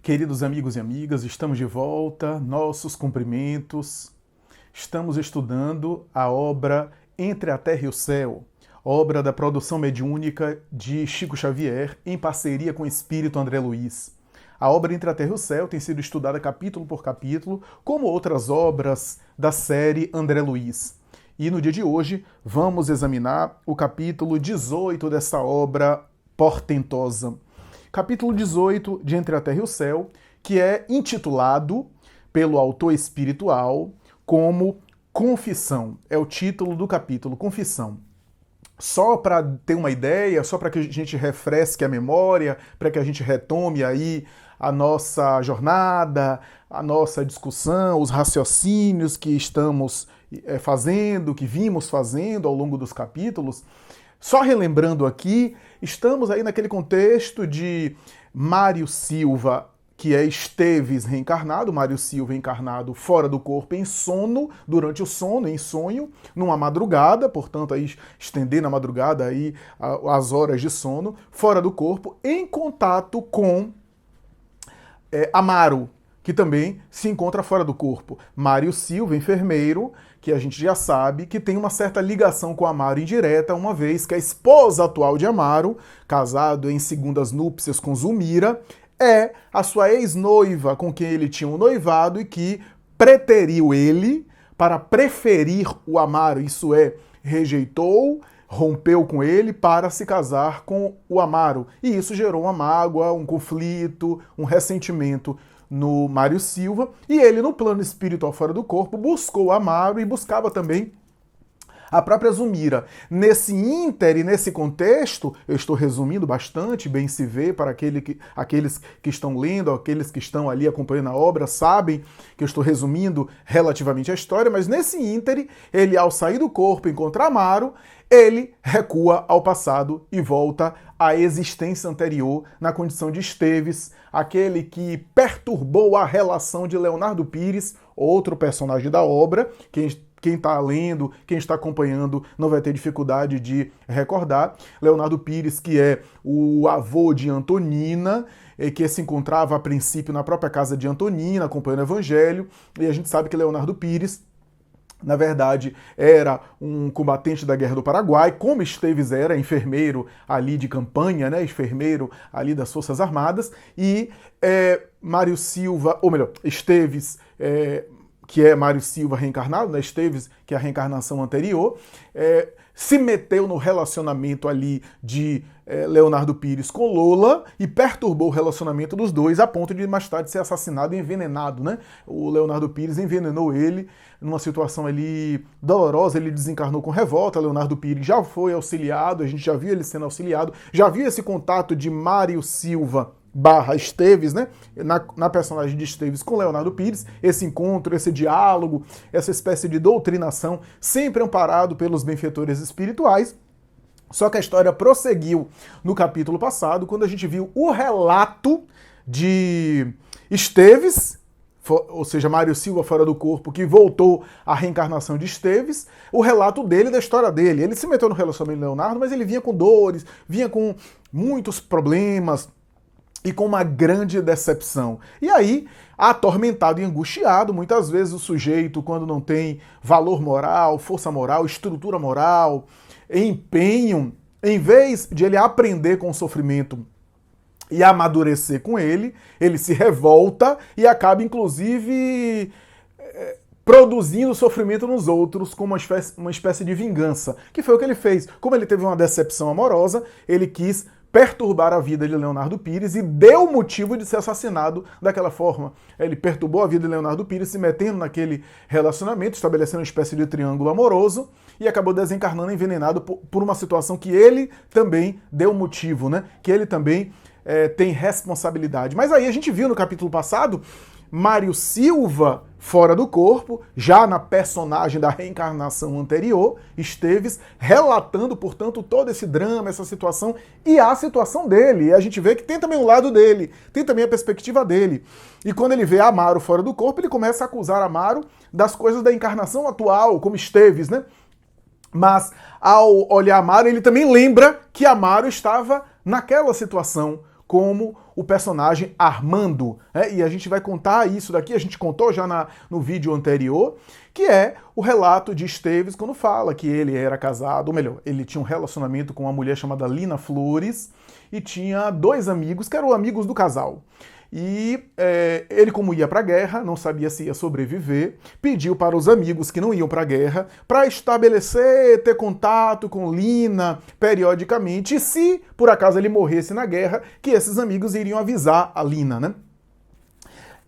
Queridos amigos e amigas, estamos de volta, nossos cumprimentos. Estamos estudando a obra Entre a Terra e o Céu, obra da produção mediúnica de Chico Xavier, em parceria com o espírito André Luiz. A obra Entre a Terra e o Céu tem sido estudada capítulo por capítulo, como outras obras da série André Luiz. E no dia de hoje vamos examinar o capítulo 18 dessa obra portentosa. Capítulo 18 de Entre a Terra e o Céu, que é intitulado pelo autor espiritual como Confissão. É o título do capítulo, Confissão. Só para ter uma ideia, só para que a gente refresque a memória, para que a gente retome aí a nossa jornada, a nossa discussão, os raciocínios que estamos fazendo, que vimos fazendo ao longo dos capítulos. Só relembrando aqui, estamos aí naquele contexto de Mário Silva, que é Esteves reencarnado, Mário Silva encarnado fora do corpo em sono, durante o sono, em sonho, numa madrugada, portanto aí estender na madrugada aí as horas de sono, fora do corpo, em contato com Amaro, que também se encontra fora do corpo. Mário Silva, enfermeiro, que a gente já sabe que tem uma certa ligação com Amaro indireta, uma vez que a esposa atual de Amaro, casado em segundas núpcias com Zulmira, é a sua ex-noiva com quem ele tinha um noivado e que preteriu ele para preferir o Amaro, isso é, rejeitou, rompeu com ele para se casar com o Amaro. E isso gerou uma mágoa, um conflito, um ressentimento no Mário Silva, e ele, no plano espiritual fora do corpo, buscou Amaro e buscava também a própria Zulmira. Nesse ínter e nesse contexto, eu estou resumindo bastante, bem se vê, para aqueles que estão lendo, aqueles que estão ali acompanhando a obra, sabem que eu estou resumindo relativamente a história, mas nesse ínter, ele, ao sair do corpo e encontrar Amaro, ele recua ao passado e volta à existência anterior na condição de Esteves, aquele que perturbou a relação de Leonardo Pires, outro personagem da obra. Quem está lendo, quem está acompanhando, não vai ter dificuldade de recordar. Leonardo Pires, que é o avô de Antonina, que se encontrava a princípio na própria casa de Antonina, acompanhando o Evangelho, e a gente sabe que Leonardo Pires, na verdade, era um combatente da Guerra do Paraguai, como Esteves era, enfermeiro ali de campanha, né, enfermeiro ali das Forças Armadas, e Mário Silva, ou melhor, Esteves, que é Mário Silva reencarnado, né, Esteves, que é a reencarnação anterior, se meteu no relacionamento ali de Leonardo Pires com Lola e perturbou o relacionamento dos dois a ponto de mais tarde ser assassinado e envenenado, né? O Leonardo Pires envenenou ele numa situação ali dolorosa, ele desencarnou com revolta. Leonardo Pires já foi auxiliado, a gente já viu ele sendo auxiliado, já viu esse contato de Mário Silva / Esteves, né? Na personagem de Esteves com Leonardo Pires, esse encontro, esse diálogo, essa espécie de doutrinação, sempre amparado pelos benfeitores espirituais. Só que a história prosseguiu no capítulo passado, quando a gente viu o relato de Esteves, ou seja, Mário Silva fora do corpo, que voltou à reencarnação de Esteves, o relato dele, da história dele. Ele se meteu no relacionamento de Leonardo, mas ele vinha com dores, vinha com muitos problemas, e com uma grande decepção. E aí, atormentado e angustiado, muitas vezes o sujeito, quando não tem valor moral, força moral, estrutura moral, empenho, em vez de ele aprender com o sofrimento e amadurecer com ele se revolta e acaba, inclusive, produzindo sofrimento nos outros como uma espécie de vingança, que foi o que ele fez. Como ele teve uma decepção amorosa, ele quis perturbar a vida de Leonardo Pires e deu motivo de ser assassinado daquela forma. Ele perturbou a vida de Leonardo Pires, se metendo naquele relacionamento, estabelecendo uma espécie de triângulo amoroso e acabou desencarnando envenenado por uma situação que ele também deu motivo, né? Que ele também tem responsabilidade. Mas aí a gente viu no capítulo passado Mário Silva fora do corpo, já na personagem da reencarnação anterior, Esteves, relatando, portanto, todo esse drama, essa situação e a situação dele. E a gente vê que tem também o lado dele, tem também a perspectiva dele. E quando ele vê Amaro fora do corpo, ele começa a acusar Amaro das coisas da encarnação atual, como Esteves, né? Mas, ao olhar Amaro, ele também lembra que Amaro estava naquela situação como o personagem Armando, né? E a gente vai contar isso daqui, a gente contou já no vídeo anterior, que é o relato de Esteves quando fala que ele era casado, ou melhor, ele tinha um relacionamento com uma mulher chamada Lina Flores e tinha dois amigos que eram amigos do casal. E ele, como ia para a guerra, não sabia se ia sobreviver, pediu para os amigos que não iam para a guerra para estabelecer, ter contato com Lina periodicamente, e se por acaso ele morresse na guerra, que esses amigos iriam avisar a Lina, né?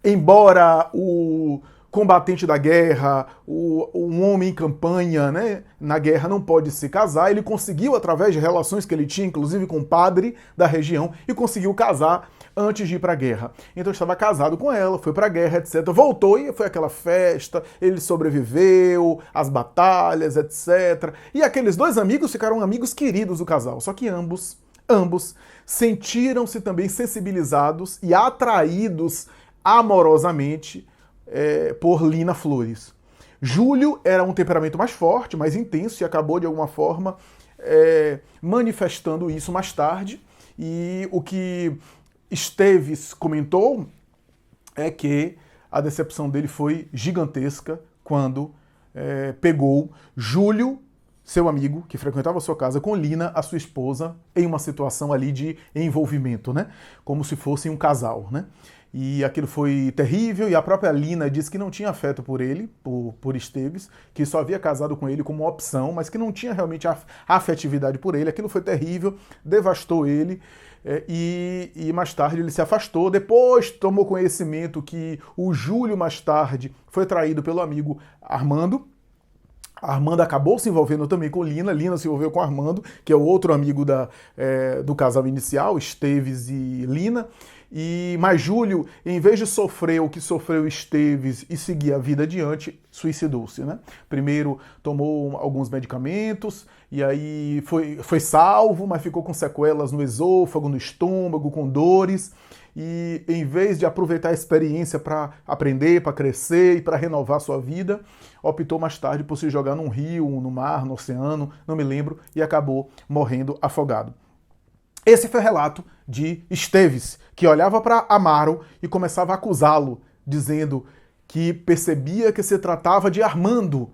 Embora o combatente da guerra, um homem em campanha, né, na guerra não pode se casar, ele conseguiu, através de relações que ele tinha, inclusive com o padre da região, e conseguiu casar antes de ir para a guerra. Então estava casado com ela, foi para a guerra, etc. Voltou e foi aquela festa, ele sobreviveu, as batalhas, etc. E aqueles dois amigos ficaram amigos queridos do casal, só que ambos sentiram-se também sensibilizados e atraídos amorosamente por Lina Flores. Júlio era um temperamento mais forte, mais intenso, e acabou de alguma forma manifestando isso mais tarde. E o que Esteves comentou é que a decepção dele foi gigantesca quando pegou Júlio, seu amigo, que frequentava a sua casa, com Lina, a sua esposa, em uma situação ali de envolvimento, né? Como se fossem um casal, né? E aquilo foi terrível, e a própria Lina disse que não tinha afeto por ele, por Esteves, que só havia casado com ele como opção, mas que não tinha realmente afetividade por ele. Aquilo foi terrível, devastou ele, e mais tarde ele se afastou. Depois tomou conhecimento que o Júlio, mais tarde, foi traído pelo amigo Armando. Armando acabou se envolvendo também com Lina, Lina se envolveu com Armando, que é o outro amigo do casal inicial, Esteves e Lina. Mas Júlio, em vez de sofrer o que sofreu Esteves e seguir a vida adiante, suicidou-se, né? Primeiro tomou alguns medicamentos, e aí foi salvo, mas ficou com sequelas no esôfago, no estômago, com dores. E em vez de aproveitar a experiência para aprender, para crescer e para renovar sua vida, optou mais tarde por se jogar num rio, no mar, no oceano, não me lembro, e acabou morrendo afogado. Esse foi o relato de Esteves, que olhava para Amaro e começava a acusá-lo, dizendo que percebia que se tratava de Armando,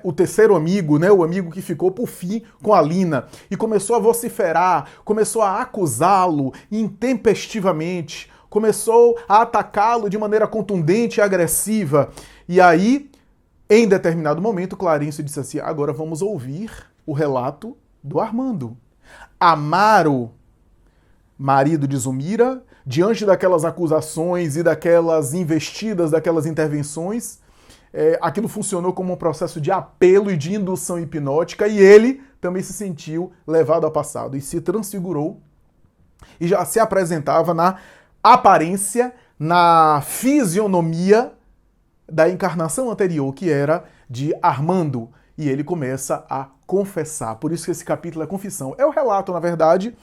o terceiro amigo, né, o amigo que ficou por fim com a Lina, e começou a vociferar, começou a acusá-lo intempestivamente, começou a atacá-lo de maneira contundente e agressiva. E aí, em determinado momento, Clarencio disse assim: agora vamos ouvir o relato do Armando. Amaro, marido de Zulmira, diante daquelas acusações e daquelas investidas, daquelas intervenções, aquilo funcionou como um processo de apelo e de indução hipnótica, e ele também se sentiu levado ao passado e se transfigurou e já se apresentava na aparência, na fisionomia da encarnação anterior, que era de Armando, e ele começa a confessar. Por isso que esse capítulo é confissão. É o relato, na verdade,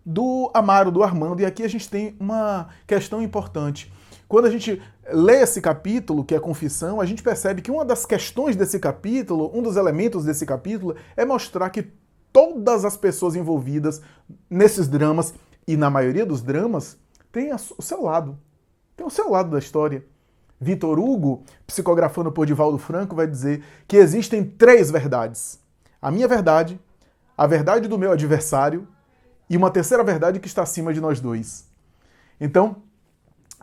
do Amaro, do Armando, e aqui a gente tem uma questão importante. Quando a gente lê esse capítulo, que é confissão, a gente percebe que uma das questões desse capítulo, um dos elementos desse capítulo, é mostrar que todas as pessoas envolvidas nesses dramas, e na maioria dos dramas, tem o seu lado. Tem o seu lado da história. Vitor Hugo, psicografando por Divaldo Franco, vai dizer que existem 3 verdades. A minha verdade, a verdade do meu adversário e uma terceira verdade que está acima de nós dois. Então,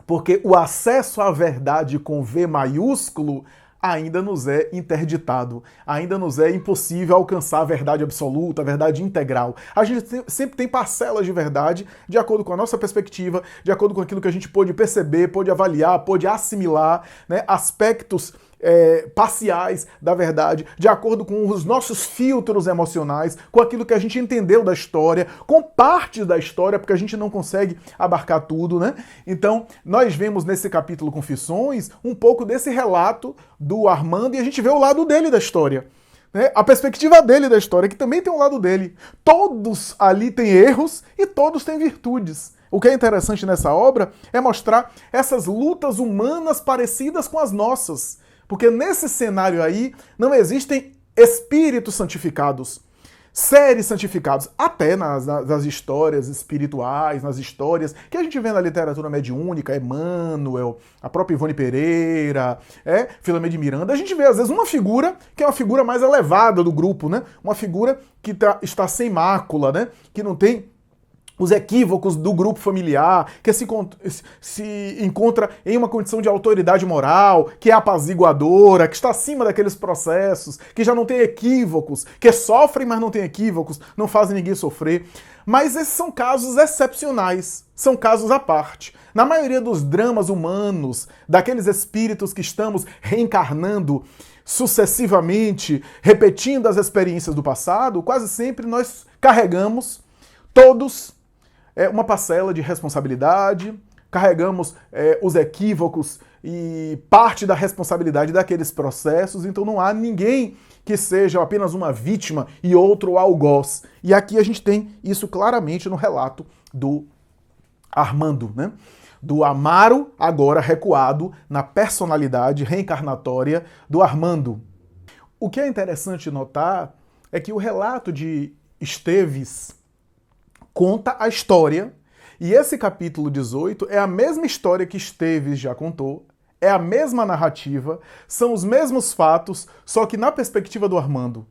porque o acesso à verdade com V maiúsculo ainda nos é interditado, ainda nos é impossível alcançar a verdade absoluta, a verdade integral. A gente sempre tem parcelas de verdade, de acordo com a nossa perspectiva, de acordo com aquilo que a gente pôde perceber, pôde avaliar, pôde assimilar, né, aspectos parciais da verdade, de acordo com os nossos filtros emocionais, com aquilo que a gente entendeu da história, com partes da história, porque a gente não consegue abarcar tudo, né? Então, nós vemos nesse capítulo Confissões um pouco desse relato do Armando, e a gente vê o lado dele da história, né? A perspectiva dele da história, que também tem um lado dele. Todos ali têm erros e todos têm virtudes. O que é interessante nessa obra é mostrar essas lutas humanas parecidas com as nossas. Porque nesse cenário aí não existem espíritos santificados. seres santificados, até nas histórias espirituais, nas histórias que a gente vê na literatura mediúnica, Emmanuel, a própria Ivone Pereira, Filomena de Miranda, a gente vê às vezes uma figura que é uma figura mais elevada do grupo, né? Uma figura que está sem mácula, né? Que não tem os equívocos do grupo familiar, que se encontra em uma condição de autoridade moral, que é apaziguadora, que está acima daqueles processos, que já não tem equívocos, que sofrem, mas não tem equívocos, não fazem ninguém sofrer. Mas esses são casos excepcionais, são casos à parte. Na maioria dos dramas humanos, daqueles espíritos que estamos reencarnando sucessivamente, repetindo as experiências do passado, quase sempre nós carregamos todos uma parcela de responsabilidade, carregamos os equívocos e parte da responsabilidade daqueles processos, então não há ninguém que seja apenas uma vítima e outro algoz. E aqui a gente tem isso claramente no relato do Armando, né? Do Amaro, agora recuado na personalidade reencarnatória do Armando. O que é interessante notar é que o relato de Esteves conta a história, e esse capítulo 18 é a mesma história que Esteves já contou, é a mesma narrativa, são os mesmos fatos, só que na perspectiva do Armando.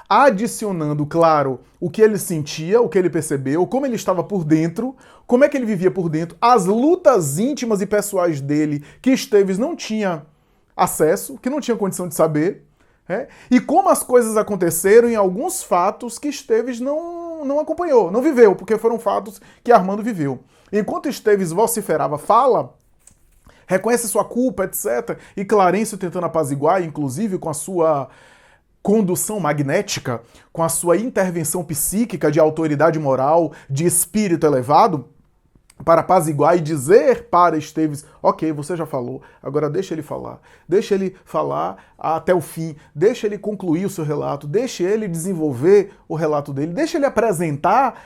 Adicionando, claro, o que ele sentia, o que ele percebeu, como ele estava por dentro, como é que ele vivia por dentro, as lutas íntimas e pessoais dele, que Esteves não tinha acesso, que não tinha condição de saber, e como as coisas aconteceram em alguns fatos que Esteves não acompanhou, não viveu, porque foram fatos que Armando viveu. Enquanto Esteves vociferava, fala, reconhece sua culpa, etc., e Clarencio tentando apaziguar, inclusive com a sua condução magnética, com a sua intervenção psíquica de autoridade moral, de espírito elevado, para apaziguar e dizer para Esteves, ok, você já falou, agora deixa ele falar até o fim, deixa ele concluir o seu relato, deixa ele desenvolver o relato dele, deixa ele apresentar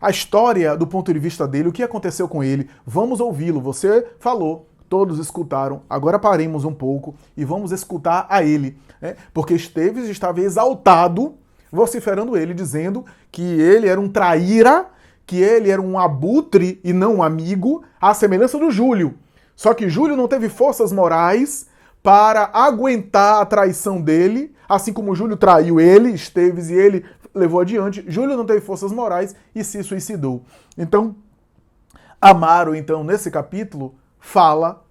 a história do ponto de vista dele, o que aconteceu com ele, vamos ouvi-lo, você falou, todos escutaram, agora paremos um pouco e vamos escutar a ele, porque Esteves estava exaltado, vociferando ele, dizendo que ele era um traíra, que ele era um abutre e não um amigo, à semelhança do Júlio. Só que Júlio não teve forças morais para aguentar a traição dele, assim como Júlio traiu ele, Esteves, e ele levou adiante. Júlio não teve forças morais e se suicidou. Então, Amaro, nesse capítulo, fala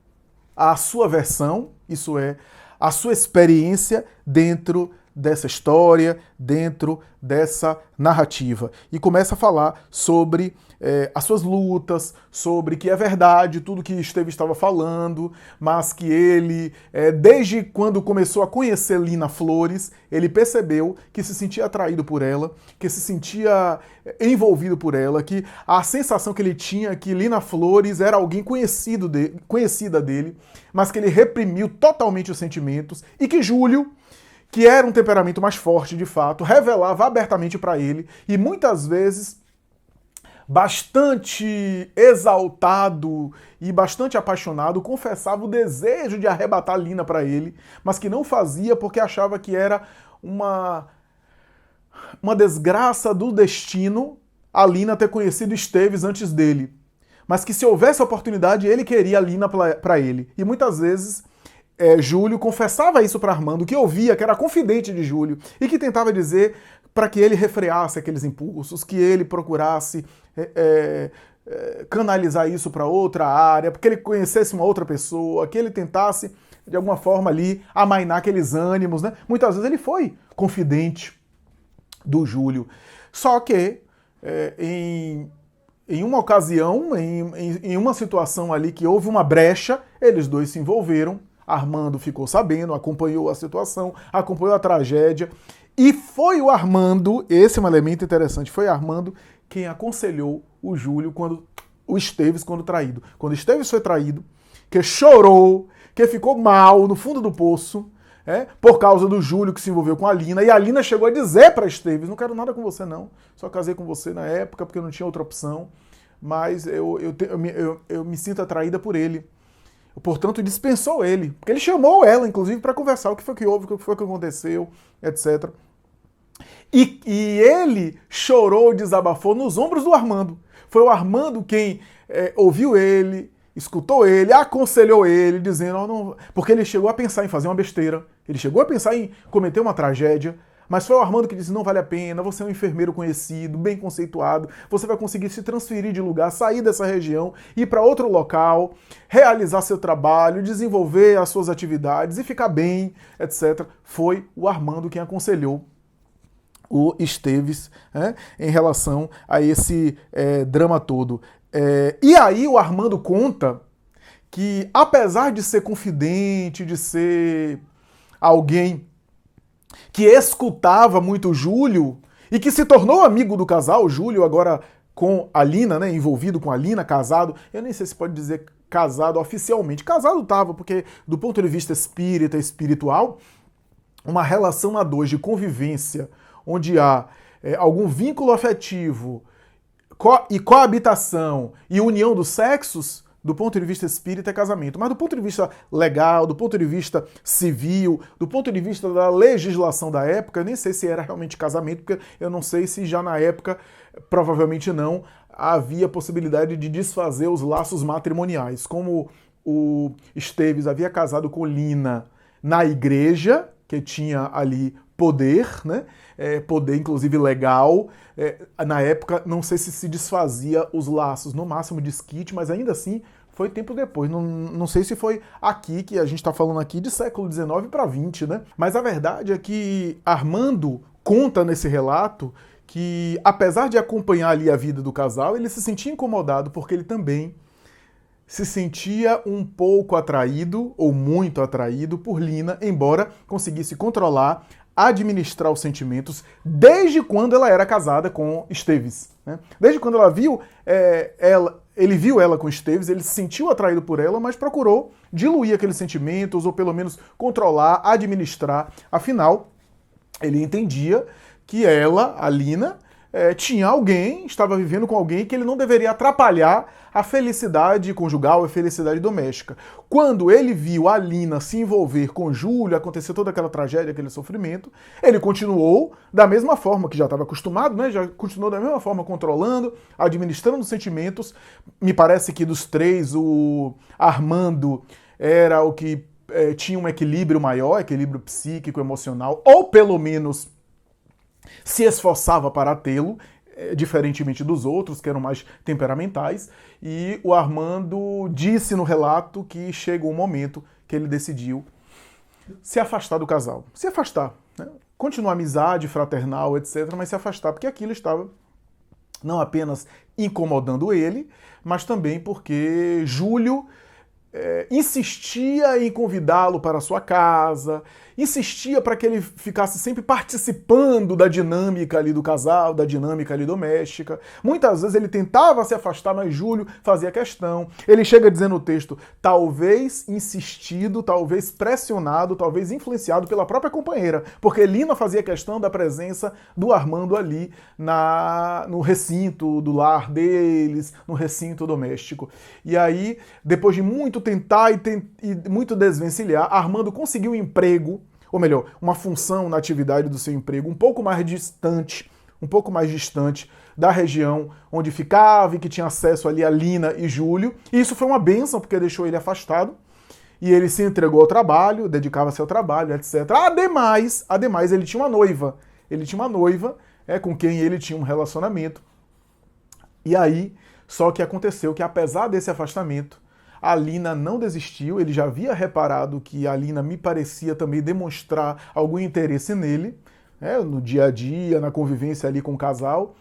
a sua versão, isso é, a sua experiência dentro dessa história, dentro dessa narrativa. E começa a falar sobre as suas lutas, sobre que é verdade tudo que Esteves estava falando, mas que ele, desde quando começou a conhecer Lina Flores, ele percebeu que se sentia atraído por ela, que se sentia envolvido por ela, que a sensação que ele tinha é que Lina Flores era alguém conhecida dele, mas que ele reprimiu totalmente os sentimentos, e que Júlio, que era um temperamento mais forte de fato, revelava abertamente para ele, e muitas vezes bastante exaltado e bastante apaixonado, confessava o desejo de arrebatar Lina para ele, mas que não fazia porque achava que era uma desgraça do destino a Lina ter conhecido Esteves antes dele. Mas que se houvesse oportunidade, ele queria a Lina para ele. E muitas vezes Júlio confessava isso para Armando, que ouvia, que era confidente de Júlio, e que tentava dizer para que ele refreasse aqueles impulsos, que ele procurasse canalizar isso para outra área, porque ele conhecesse uma outra pessoa, que ele tentasse, de alguma forma ali, amainar aqueles ânimos, né? Muitas vezes ele foi confidente do Júlio. Só que, em uma ocasião, em uma situação ali que houve uma brecha, eles dois se envolveram, Armando ficou sabendo, acompanhou a situação, acompanhou a tragédia, e foi o Armando, esse é um elemento interessante, foi Armando quem aconselhou o Júlio, o Esteves, quando traído. Quando Esteves foi traído, que chorou, que ficou mal no fundo do poço, por causa do Júlio que se envolveu com a Lina, e a Lina chegou a dizer para Esteves, não quero nada com você não, só casei com você na época porque eu não tinha outra opção, mas eu me sinto atraída por ele. Portanto, dispensou ele, porque ele chamou ela, inclusive, para conversar o que foi que houve, o que foi que aconteceu, etc. E ele chorou, desabafou nos ombros do Armando. Foi o Armando quem ouviu ele, escutou ele, aconselhou ele, dizendo... não... Porque ele chegou a pensar em fazer uma besteira, ele chegou a pensar em cometer uma tragédia, mas foi o Armando que disse, não vale a pena, você é um enfermeiro conhecido, bem conceituado, você vai conseguir se transferir de lugar, sair dessa região, ir para outro local, realizar seu trabalho, desenvolver as suas atividades e ficar bem, etc. Foi o Armando quem aconselhou o Esteves, né, em relação a esse drama todo. E aí o Armando conta que, apesar de ser confidente, de ser alguém que escutava muito o Júlio e que se tornou amigo do casal, o Júlio agora com a Lina, né, envolvido com a Lina, casado, eu nem sei se pode dizer casado oficialmente, casado estava, porque do ponto de vista espírita, espiritual, uma relação a dois de convivência, onde há algum vínculo afetivo e coabitação e união dos sexos, do ponto de vista espírita é casamento. Mas do ponto de vista legal, do ponto de vista civil, do ponto de vista da legislação da época, eu nem sei se era realmente casamento, porque eu não sei se já na época, provavelmente não, havia possibilidade de desfazer os laços matrimoniais. Como o Esteves havia casado com Lina na igreja, que tinha ali poder, né? Poder inclusive legal. Na época, não sei se desfazia os laços, no máximo de esquite, mas ainda assim foi tempo depois. Não sei se foi aqui, que a gente está falando aqui de século XIX para XX, né? Mas a verdade é que Armando conta nesse relato que, apesar de acompanhar ali a vida do casal, ele se sentia incomodado porque ele também se sentia um pouco atraído, ou muito atraído, por Lina, embora conseguisse controlar, administrar os sentimentos, desde quando ela era casada com Esteves. Né? Desde quando ela viu ele viu ela com Esteves, ele se sentiu atraído por ela, mas procurou diluir aqueles sentimentos, ou pelo menos controlar, administrar. Afinal, ele entendia que ela, a Lina, tinha alguém, estava vivendo com alguém que ele não deveria atrapalhar a felicidade conjugal, a felicidade doméstica. Quando ele viu a Lina se envolver com Júlio, acontecer toda aquela tragédia, aquele sofrimento, ele continuou da mesma forma que já estava acostumado, né? Já continuou da mesma forma controlando, administrando os sentimentos. Me parece que dos três, o Armando era o que tinha um equilíbrio maior, equilíbrio psíquico, emocional, ou pelo menos se esforçava para tê-lo, diferentemente dos outros, que eram mais temperamentais, e o Armando disse no relato que chegou um momento que ele decidiu se afastar do casal. Se afastar, né? Continuar a amizade fraternal, etc., mas se afastar, porque aquilo estava não apenas incomodando ele, mas também porque Júlio insistia em convidá-lo para a sua casa, insistia para que ele ficasse sempre participando da dinâmica ali do casal, da dinâmica ali doméstica. Muitas vezes ele tentava se afastar, mas Júlio fazia questão. Ele chega dizendo no texto, talvez insistido, talvez pressionado, talvez influenciado pela própria companheira, porque Lina fazia questão da presença do Armando ali no recinto do lar deles, no recinto doméstico. E aí, depois de muito tentar e muito desvencilhar, Armando conseguiu um emprego, ou melhor, uma função na atividade do seu emprego um pouco mais distante da região onde ficava e que tinha acesso ali a Lina e Júlio. E isso foi uma bênção, porque deixou ele afastado. E ele se entregou ao trabalho, dedicava-se ao trabalho, etc. Ademais, ele tinha uma noiva. Ele tinha uma noiva com quem ele tinha um relacionamento. E aí, só que aconteceu que, apesar desse afastamento, a Lina não desistiu. Ele já havia reparado que a Lina me parecia também demonstrar algum interesse nele, no dia a dia, na convivência ali com o casal,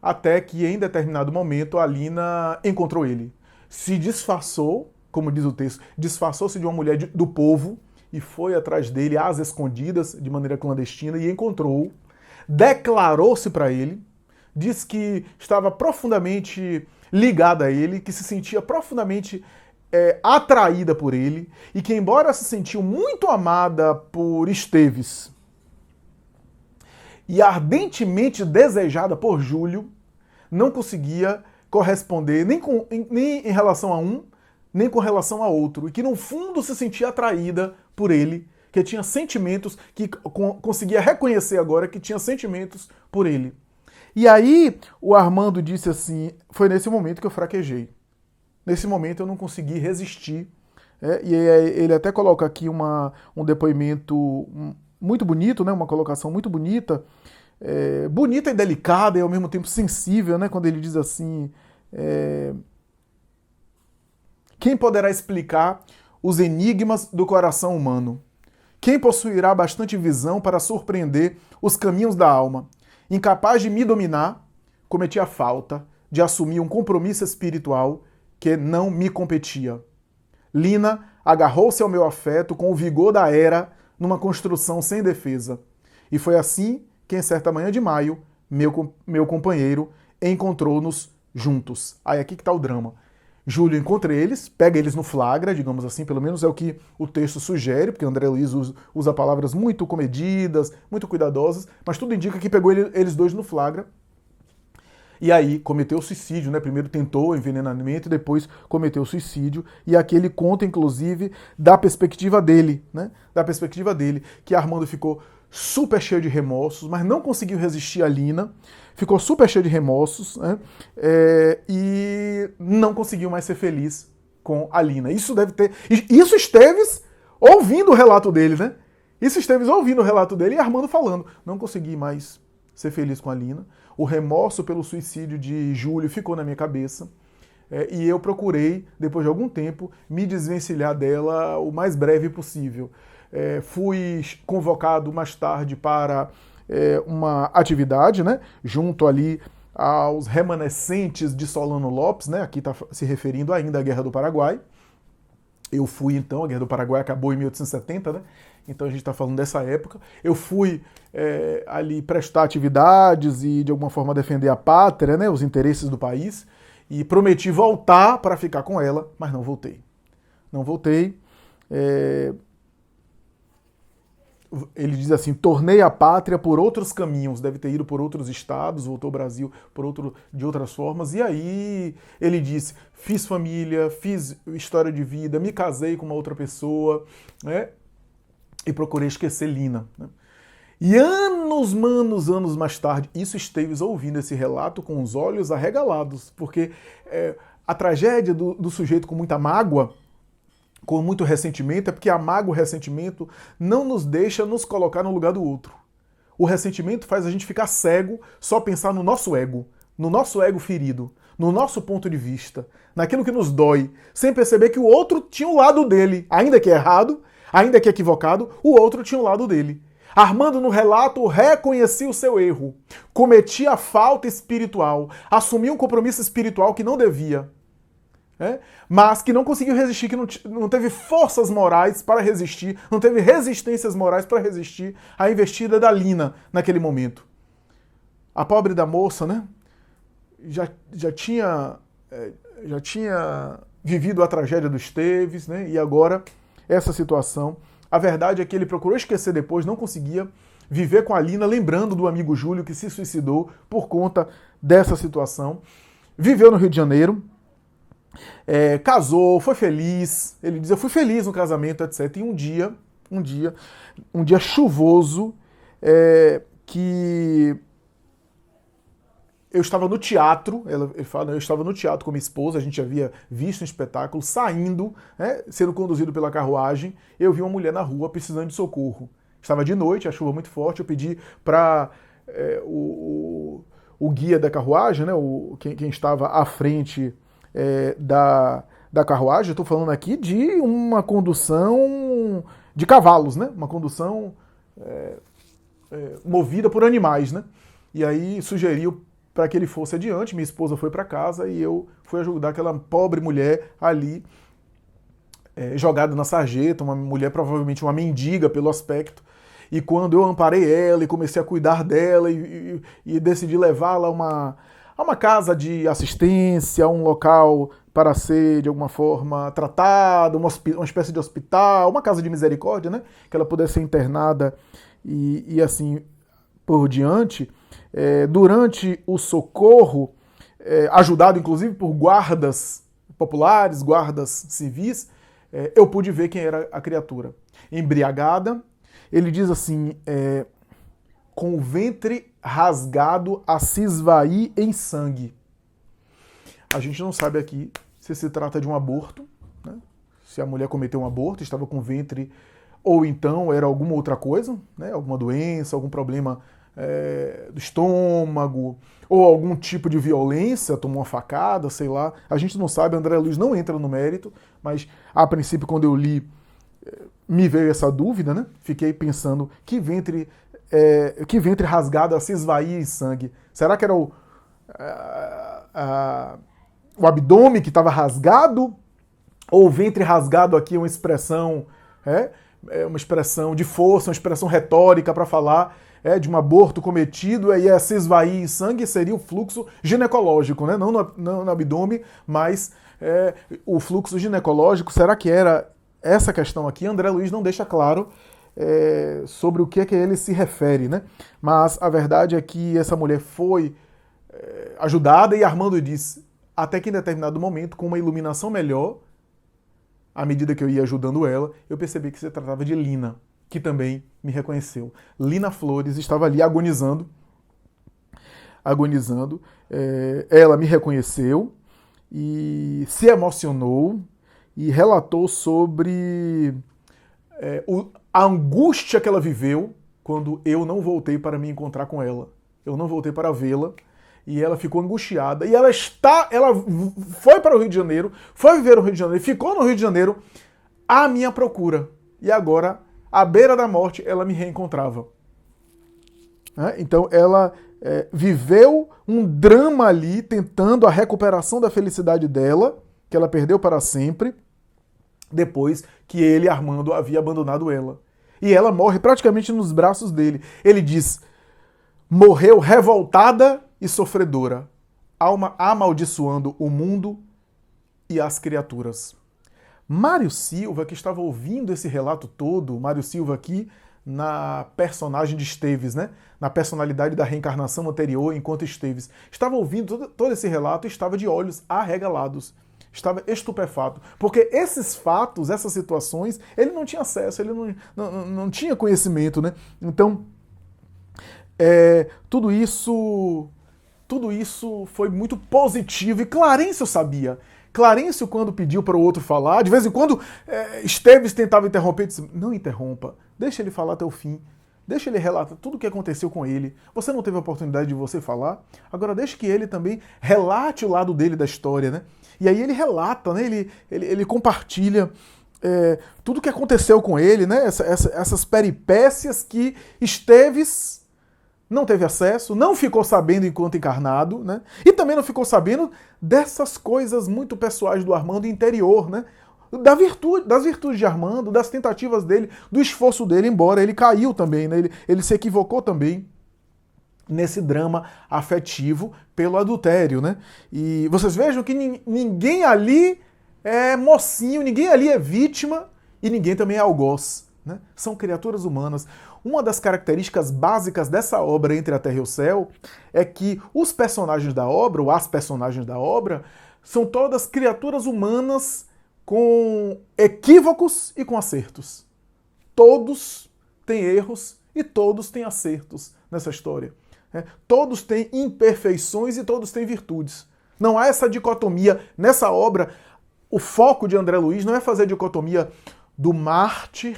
até que em determinado momento a Lina encontrou ele. Se disfarçou, como diz o texto, disfarçou-se de uma mulher do povo e foi atrás dele às escondidas, de maneira clandestina, e encontrou-o, declarou-se para ele, disse que estava profundamente ligada a ele, que se sentia profundamente atraída por ele, e que, embora se sentiu muito amada por Esteves e ardentemente desejada por Júlio, não conseguia corresponder nem em relação a um, nem com relação a outro, e que no fundo se sentia atraída por ele, que tinha sentimentos, que conseguia reconhecer agora que tinha sentimentos por ele. E aí o Armando disse assim, foi nesse momento que eu fraquejei. Nesse momento eu não consegui resistir. E ele até coloca aqui um depoimento muito bonito, né, uma colocação muito bonita, bonita e delicada e ao mesmo tempo sensível, né, quando ele diz assim, quem poderá explicar os enigmas do coração humano? Quem possuirá bastante visão para surpreender os caminhos da alma? Incapaz de me dominar, cometi a falta de assumir um compromisso espiritual que não me competia. Lina agarrou-se ao meu afeto com o vigor da era numa construção sem defesa. E foi assim que, em certa manhã de maio, meu companheiro encontrou-nos juntos. Aí aqui que está o drama. Júlio encontra eles, pega eles no flagra, digamos assim, pelo menos é o que o texto sugere, porque André Luiz usa palavras muito comedidas, muito cuidadosas, mas tudo indica que pegou eles dois no flagra. E aí cometeu suicídio, né? Primeiro tentou o envenenamento e depois cometeu suicídio. E aqui ele conta, inclusive, da perspectiva dele, né? Da perspectiva dele, que Armando ficou super cheio de remorsos, mas não conseguiu resistir a Lina, ficou super cheio de remorsos, né? E não conseguiu mais ser feliz com a Lina. Isso Esteves ouvindo o relato dele, né? Isso Esteves ouvindo o relato dele e Armando falando, não consegui mais ser feliz com a Lina. O remorso pelo suicídio de Júlio ficou na minha cabeça e eu procurei, depois de algum tempo, me desvencilhar dela o mais breve possível. Fui convocado mais tarde para uma atividade, né, junto ali aos remanescentes de Solano Lopes, né, aqui está se referindo ainda à Guerra do Paraguai. Eu fui então, a Guerra do Paraguai acabou em 1870, né? Então a gente está falando dessa época. Eu fui ali prestar atividades e de alguma forma defender a pátria, né, os interesses do país, e prometi voltar para ficar com ela, mas não voltei. Não voltei. Ele diz assim, tornei a pátria por outros caminhos, deve ter ido por outros estados, voltou ao Brasil de outras formas, e aí ele disse, fiz família, fiz história de vida, me casei com uma outra pessoa, né, e procurei esquecer Lina. Né? E anos mais tarde, isso Esteves ouvindo esse relato com os olhos arregalados, porque a tragédia do sujeito com muita mágoa, com muito ressentimento, é porque a mágoa, o ressentimento, não nos deixa nos colocar no lugar do outro. O ressentimento faz a gente ficar cego, só pensar no nosso ego ferido, no nosso ponto de vista, naquilo que nos dói, sem perceber que o outro tinha o lado dele, ainda que errado, ainda que equivocado, o outro tinha o lado dele. Armando no relato reconhecia o seu erro, cometia a falta espiritual, assumia um compromisso espiritual que não devia. Mas que não conseguiu resistir, que não teve forças morais para resistir, não teve resistências morais para resistir à investida da Lina naquele momento. A pobre da moça, né, já tinha vivido a tragédia do Esteves, né, e agora essa situação. A verdade é que ele procurou esquecer depois, não conseguia viver com a Lina, lembrando do amigo Júlio que se suicidou por conta dessa situação. Viveu no Rio de Janeiro, casou, foi feliz. Ele diz, eu fui feliz no casamento, etc. E um dia chuvoso, que eu estava no teatro, ele fala, eu estava no teatro com minha esposa, a gente havia visto um espetáculo, saindo, sendo conduzido pela carruagem, eu vi uma mulher na rua precisando de socorro. Estava de noite, a chuva muito forte, eu pedi para o guia da carruagem, né, quem estava à frente da carruagem, eu estou falando aqui de uma condução de cavalos, né? Uma condução movida por animais, né? E aí sugeriu para que ele fosse adiante, minha esposa foi para casa e eu fui ajudar aquela pobre mulher ali, jogada na sarjeta, uma mulher provavelmente uma mendiga pelo aspecto, e quando eu amparei ela e comecei a cuidar dela e decidi levá-la a uma casa de assistência, a um local para ser, de alguma forma, tratada, uma espécie de hospital, uma casa de misericórdia, né? Que ela pudesse ser internada e assim por diante. Durante o socorro, ajudado inclusive por guardas populares, guardas civis, eu pude ver quem era a criatura. embriagada. Ele diz assim, com o ventre rasgado a se esvair em sangue. A gente não sabe aqui se se trata de um aborto, né? Se a mulher cometeu um aborto, estava com o ventre, ou então era alguma outra coisa, né? Alguma doença, algum problema do estômago, ou algum tipo de violência, tomou uma facada, sei lá. A gente não sabe, André Luiz não entra no mérito, mas a princípio, quando eu li, me veio essa dúvida, né? Fiquei pensando, que ventre rasgado a se esvair em sangue. Será que era o abdômen que estava rasgado? Ou o ventre rasgado aqui é uma expressão, uma expressão de força, uma expressão retórica para falar de um aborto cometido, e se esvair em sangue seria o fluxo ginecológico, né? Não no abdômen, mas o fluxo ginecológico. Será que era essa questão aqui? André Luiz não deixa claro sobre o que é que ele se refere, né? Mas a verdade é que essa mulher foi ajudada, e Armando disse, até que em determinado momento, com uma iluminação melhor, à medida que eu ia ajudando ela, eu percebi que se tratava de Lina, que também me reconheceu. Lina Flores estava ali agonizando. Ela me reconheceu e se emocionou e relatou sobre a angústia que ela viveu quando eu não voltei para me encontrar com ela. Eu não voltei para vê-la. E ela ficou angustiada. E ela foi para o Rio de Janeiro, foi viver no Rio de Janeiro, ficou no Rio de Janeiro à minha procura. E agora, à beira da morte, ela me reencontrava. Então ela viveu um drama ali, tentando a recuperação da felicidade dela, que ela perdeu para sempre, depois que ele, Armando, havia abandonado ela. E ela morre praticamente nos braços dele. Ele diz, morreu revoltada e sofredora, alma amaldiçoando o mundo e as criaturas. Mário Silva, que estava ouvindo esse relato todo, Mário Silva aqui na personagem de Esteves, né? Na personalidade da reencarnação anterior enquanto Esteves, estava ouvindo todo esse relato e estava de olhos arregalados, estava estupefato, porque esses fatos, essas situações, ele não tinha acesso, ele não tinha conhecimento, né? Então, tudo isso foi muito positivo, e Clarencio sabia. Clarencio, quando pediu para o outro falar, de vez em quando Esteves tentava interromper, disse, não interrompa, deixa ele falar até o fim, deixa ele relatar tudo o que aconteceu com ele. Você não teve a oportunidade de você falar, agora deixa que ele também relate o lado dele da história, né? E aí ele relata, né? Ele compartilha tudo o que aconteceu com ele, né? Essas peripécias que Esteves não teve acesso, não ficou sabendo enquanto encarnado, né? E também não ficou sabendo dessas coisas muito pessoais do Armando interior, né? Das virtudes de Armando, das tentativas dele, do esforço dele, embora ele caiu também, né? Ele se equivocou também nesse drama afetivo pelo adultério, né? E vocês vejam que ninguém ali é mocinho, ninguém ali é vítima e ninguém também é algoz, né? São criaturas humanas. Uma das características básicas dessa obra Entre a Terra e o Céu é que os personagens da obra, ou as personagens da obra, são todas criaturas humanas com equívocos e com acertos. Todos têm erros e todos têm acertos nessa história. Todos têm imperfeições e todos têm virtudes. Não há essa dicotomia. Nessa obra, o foco de André Luiz não é fazer a dicotomia do mártir,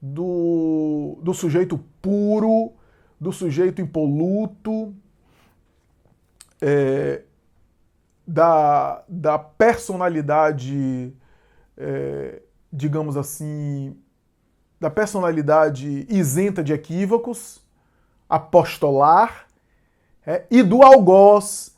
do sujeito puro, do sujeito impoluto, da personalidade, digamos assim, da personalidade isenta de equívocos, apostolar, e do algoz,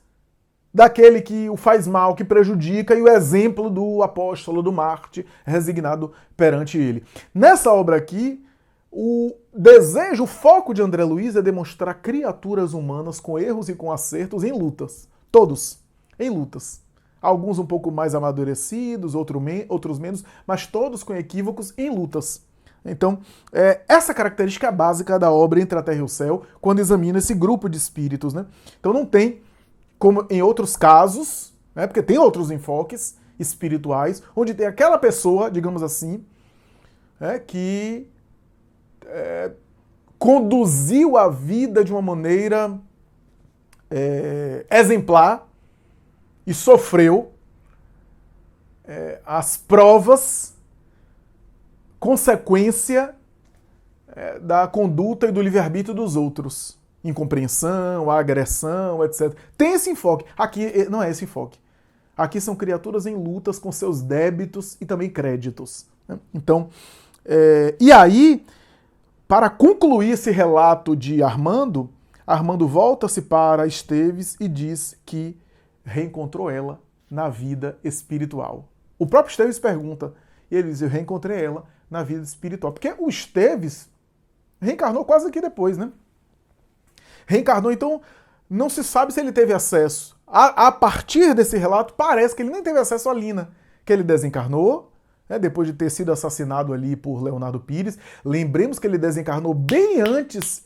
daquele que o faz mal, que prejudica, e o exemplo do apóstolo, do mártir, resignado perante ele. Nessa obra aqui, o desejo, o foco de André Luiz é demonstrar criaturas humanas com erros e com acertos em lutas. Todos em lutas. Alguns um pouco mais amadurecidos, outros menos, mas todos com equívocos em lutas. Então, essa característica é básica da obra Entre a Terra e o Céu, quando examina esse grupo de espíritos, né? Então não tem, como em outros casos, né, porque tem outros enfoques espirituais, onde tem aquela pessoa, digamos assim, que conduziu a vida de uma maneira exemplar e sofreu as provas, consequência da conduta e do livre-arbítrio dos outros. Incompreensão, agressão, etc. Tem esse enfoque. Aqui não é esse enfoque. Aqui são criaturas em lutas com seus débitos e também créditos. Então, e aí, para concluir esse relato de Armando, Armando volta-se para Esteves e diz que reencontrou ela na vida espiritual. O próprio Esteves pergunta, e ele diz, eu reencontrei ela na vida espiritual. Porque o Esteves reencarnou quase aqui depois, né? Reencarnou, então não se sabe se ele teve acesso. A partir desse relato, parece que ele nem teve acesso a Lina, que ele desencarnou, depois de ter sido assassinado ali por Leonardo Pires. Lembremos que ele desencarnou bem antes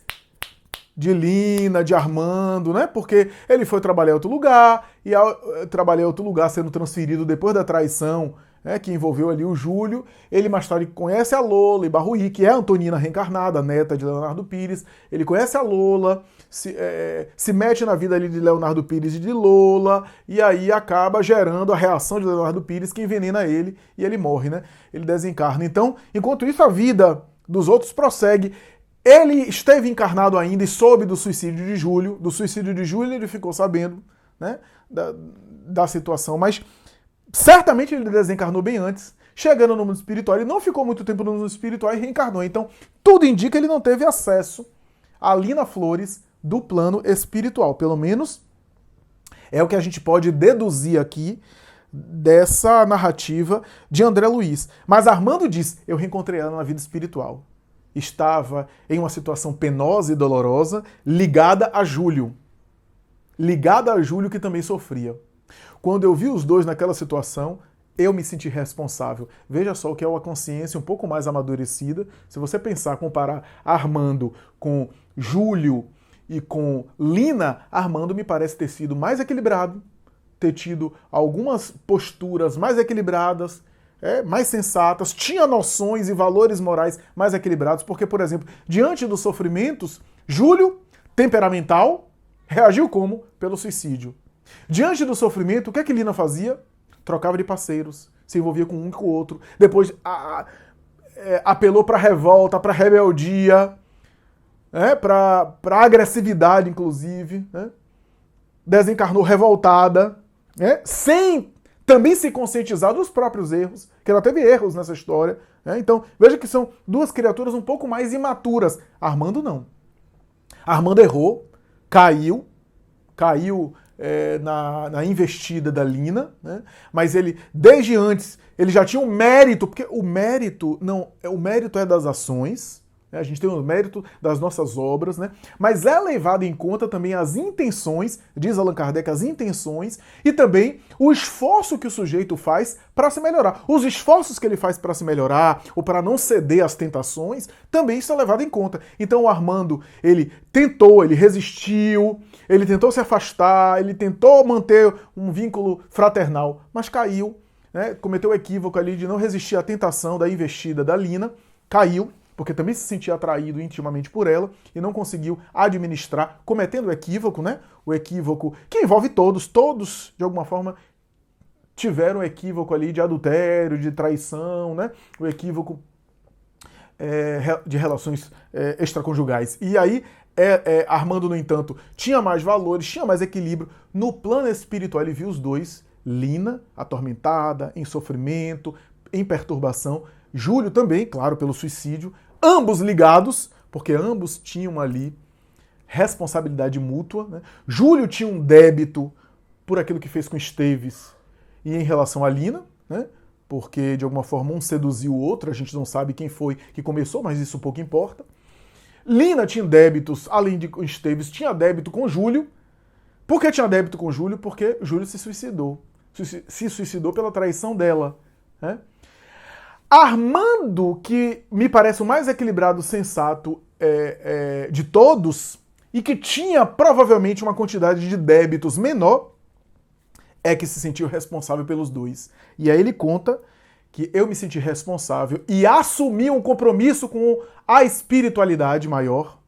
de Lina, de Armando, né? Porque ele foi trabalhar em outro lugar, e ao trabalhar em outro lugar, sendo transferido depois da traição, que envolveu ali o Júlio, ele mais tarde conhece a Lola Ibarruí, que é a Antonina reencarnada, a neta de Leonardo Pires. Ele conhece a Lola, se mete na vida ali de Leonardo Pires e de Lola, e aí acaba gerando a reação de Leonardo Pires, que envenena ele, e ele morre, né? Ele desencarna. Então, enquanto isso, a vida dos outros prossegue. Ele esteve encarnado ainda e soube do suicídio de Júlio. Do suicídio de Júlio ele ficou sabendo, né, da situação, mas certamente ele desencarnou bem antes. Chegando no mundo espiritual, ele não ficou muito tempo no mundo espiritual e reencarnou. Então, tudo indica que ele não teve acesso a Lina Flores do plano espiritual. Pelo menos é o que a gente pode deduzir aqui dessa narrativa de André Luiz. Mas Armando diz, eu reencontrei ela na vida espiritual. Estava em uma situação penosa e dolorosa, ligada a Júlio. Ligada a Júlio, que também sofria. Quando eu vi os dois naquela situação, eu me senti responsável. Veja só o que é uma consciência um pouco mais amadurecida. Se você pensar, comparar Armando com Júlio e com Lina, Armando me parece ter sido mais equilibrado, ter tido algumas posturas mais equilibradas, mais sensatas, tinha noções e valores morais mais equilibrados, porque, por exemplo, diante dos sofrimentos, Júlio, temperamental, reagiu como? Pelo suicídio. Diante do sofrimento, o que é que Lina fazia? Trocava de parceiros, se envolvia com um e com o outro, depois apelou para revolta, para rebeldia, para agressividade, inclusive, desencarnou revoltada, sem também se conscientizar dos próprios erros, que ela teve erros nessa história. Então, veja que são duas criaturas um pouco mais imaturas. Armando não. Armando errou, caiu na investida da Lina, né? Mas ele, desde antes, ele já tinha um mérito, porque o mérito é das ações, a gente tem o mérito das nossas obras, né? Mas é levado em conta também as intenções, diz Allan Kardec, as intenções, e também o esforço que o sujeito faz para se melhorar. Os esforços que ele faz para se melhorar, ou para não ceder às tentações, também isso é levado em conta. Então o Armando, ele resistiu, ele tentou se afastar, ele tentou manter um vínculo fraternal, mas caiu, né? Cometeu o equívoco ali de não resistir à tentação da investida da Lina, caiu, porque também se sentia atraído intimamente por ela e não conseguiu administrar, cometendo o equívoco, né? O equívoco que envolve todos, de alguma forma, tiveram equívoco ali de adultério, de traição, né? O equívoco de relações extraconjugais. E aí, Armando, no entanto, tinha mais valores, tinha mais equilíbrio. No plano espiritual, ele viu os dois, Lina, atormentada, em sofrimento, em perturbação, Júlio também, claro, pelo suicídio, ambos ligados, porque ambos tinham ali responsabilidade mútua, né? Júlio tinha um débito por aquilo que fez com Esteves e em relação a Lina, né? Porque de alguma forma um seduziu o outro, a gente não sabe quem foi que começou, mas isso pouco importa. Lina tinha débitos, além de Esteves, tinha débito com Júlio. Por que tinha débito com Júlio? Porque Júlio se suicidou. Se suicidou pela traição dela, né? Armando, que me parece o mais equilibrado, sensato de todos, e que tinha provavelmente uma quantidade de débitos menor, é que se sentiu responsável pelos dois. E aí ele conta que eu me senti responsável e assumi um compromisso com a espiritualidade maior,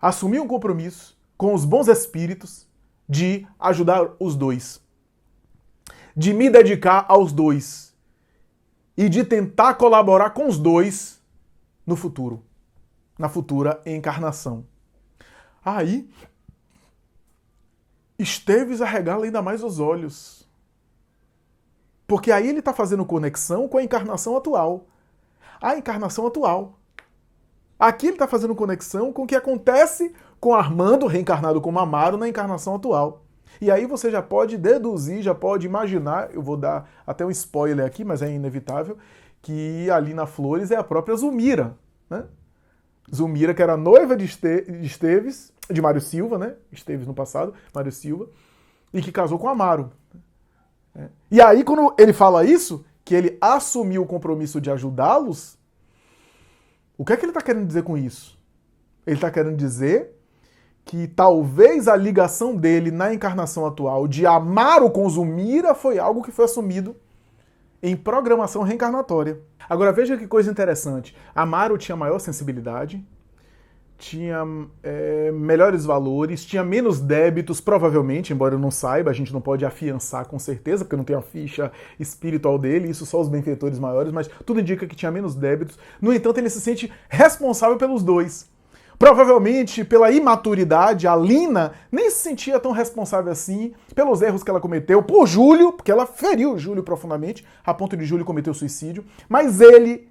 assumi um compromisso com os bons espíritos de ajudar os dois, de me dedicar aos dois e de tentar colaborar com os dois no futuro, na futura encarnação. Aí, Esteves arregala ainda mais os olhos. Porque aí ele está fazendo conexão com a encarnação atual. A encarnação atual. Aqui ele está fazendo conexão com o que acontece com Armando, reencarnado como Amaro, na encarnação atual. E aí você já pode deduzir, já pode imaginar, eu vou dar até um spoiler aqui, mas é inevitável, que ali na Flores é a própria Zulmira, né? Zulmira, que era noiva de Esteves, de Mário Silva, né? Esteves no passado, Mário Silva, e que casou com Amaro. E aí, quando ele fala isso, que ele assumiu o compromisso de ajudá-los, o que é que ele está querendo dizer com isso? Ele está querendo dizer que talvez a ligação dele na encarnação atual de Amaro com Zulmira foi algo que foi assumido em programação reencarnatória. Agora veja que coisa interessante. Amaro tinha maior sensibilidade, tinha melhores valores, tinha menos débitos, provavelmente, embora eu não saiba, a gente não pode afiançar com certeza, porque não tem a ficha espiritual dele, isso só os benfeitores maiores, mas tudo indica que tinha menos débitos. No entanto, ele se sente responsável pelos dois. Provavelmente, pela imaturidade, a Lina nem se sentia tão responsável assim pelos erros que ela cometeu, por Júlio, porque ela feriu Júlio profundamente, a ponto de Júlio cometer o suicídio, mas ele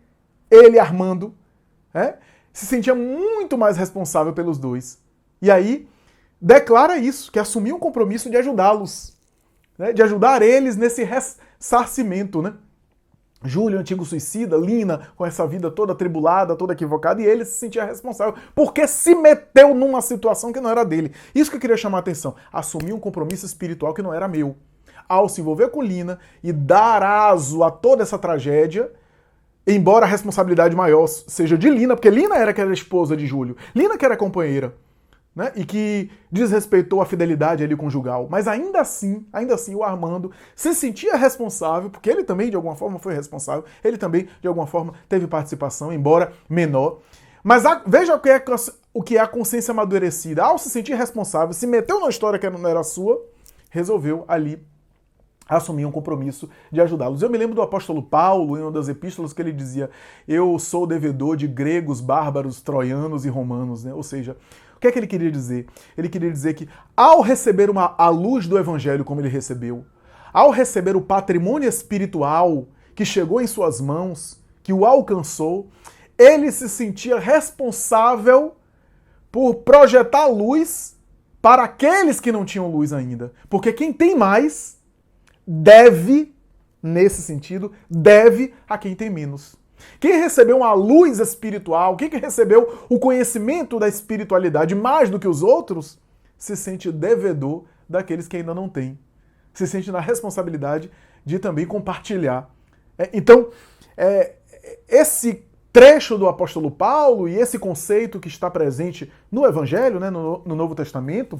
Armando, se sentia muito mais responsável pelos dois. E aí, declara isso, que assumiu um compromisso de ajudá-los, né, de ajudar eles nesse ressarcimento, né? Júlio, antigo suicida, Lina, com essa vida toda atribulada, toda equivocada, e ele se sentia responsável, porque se meteu numa situação que não era dele. Isso que eu queria chamar a atenção. Assumiu um compromisso espiritual que não era meu. Ao se envolver com Lina e dar aso a toda essa tragédia, embora a responsabilidade maior seja de Lina, porque Lina era que era esposa de Júlio, Lina que era companheira, né, e que desrespeitou a fidelidade ali conjugal. Mas ainda assim, o Armando se sentia responsável, porque ele também de alguma forma foi responsável, ele também de alguma forma teve participação, embora menor. Mas veja o que é a consciência amadurecida. Ao se sentir responsável, se meteu numa história que não era sua, resolveu ali assumir um compromisso de ajudá-los. Eu me lembro do apóstolo Paulo, em uma das epístolas, que ele dizia: eu sou devedor de gregos, bárbaros, troianos e romanos, né? Ou seja, o que é que ele queria dizer? Ele queria dizer que, ao receber a luz do evangelho como ele recebeu, ao receber o patrimônio espiritual que chegou em suas mãos, que o alcançou, ele se sentia responsável por projetar luz para aqueles que não tinham luz ainda. Porque quem tem mais deve, nesse sentido, deve a quem tem menos. Quem recebeu uma luz espiritual, quem recebeu o conhecimento da espiritualidade mais do que os outros, se sente devedor daqueles que ainda não têm. Se sente na responsabilidade de também compartilhar. Então, esse trecho do apóstolo Paulo e esse conceito que está presente no Evangelho, né, no Novo Testamento,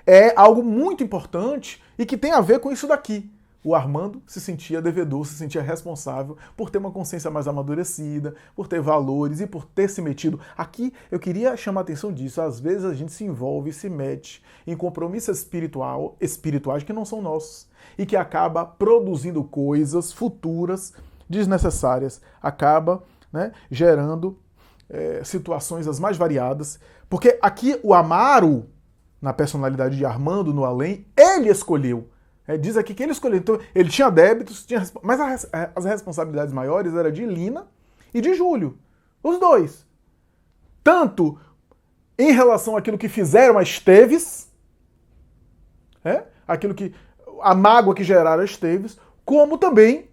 é algo muito importante e que tem a ver com isso daqui. O Armando se sentia devedor, se sentia responsável por ter uma consciência mais amadurecida, por ter valores e por ter se metido. Aqui eu queria chamar a atenção disso. Às vezes a gente se envolve e se mete em compromissos espirituais que não são nossos e que acaba produzindo coisas futuras desnecessárias. Acaba, né, gerando situações as mais variadas. Porque aqui o Amaro, na personalidade de Armando, no além, ele escolheu. Diz aqui que ele escolheu. Então, ele tinha débitos, mas as responsabilidades maiores eram de Lina e de Júlio. Os dois. Tanto em relação àquilo que fizeram a Esteves, a mágoa que geraram a Esteves, como também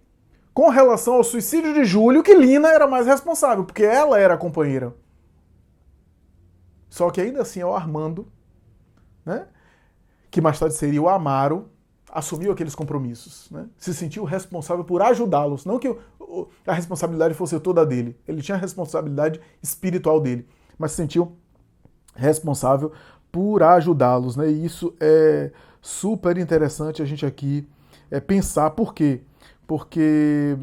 com relação ao suicídio de Júlio, que Lina era mais responsável, porque ela era a companheira. Só que ainda assim é o Armando, né, que mais tarde seria o Amaro, assumiu aqueles compromissos, né? Se sentiu responsável por ajudá-los, não que a responsabilidade fosse toda dele, ele tinha a responsabilidade espiritual dele, mas se sentiu responsável por ajudá-los, né? E isso é super interessante a gente aqui pensar. Por quê? porque...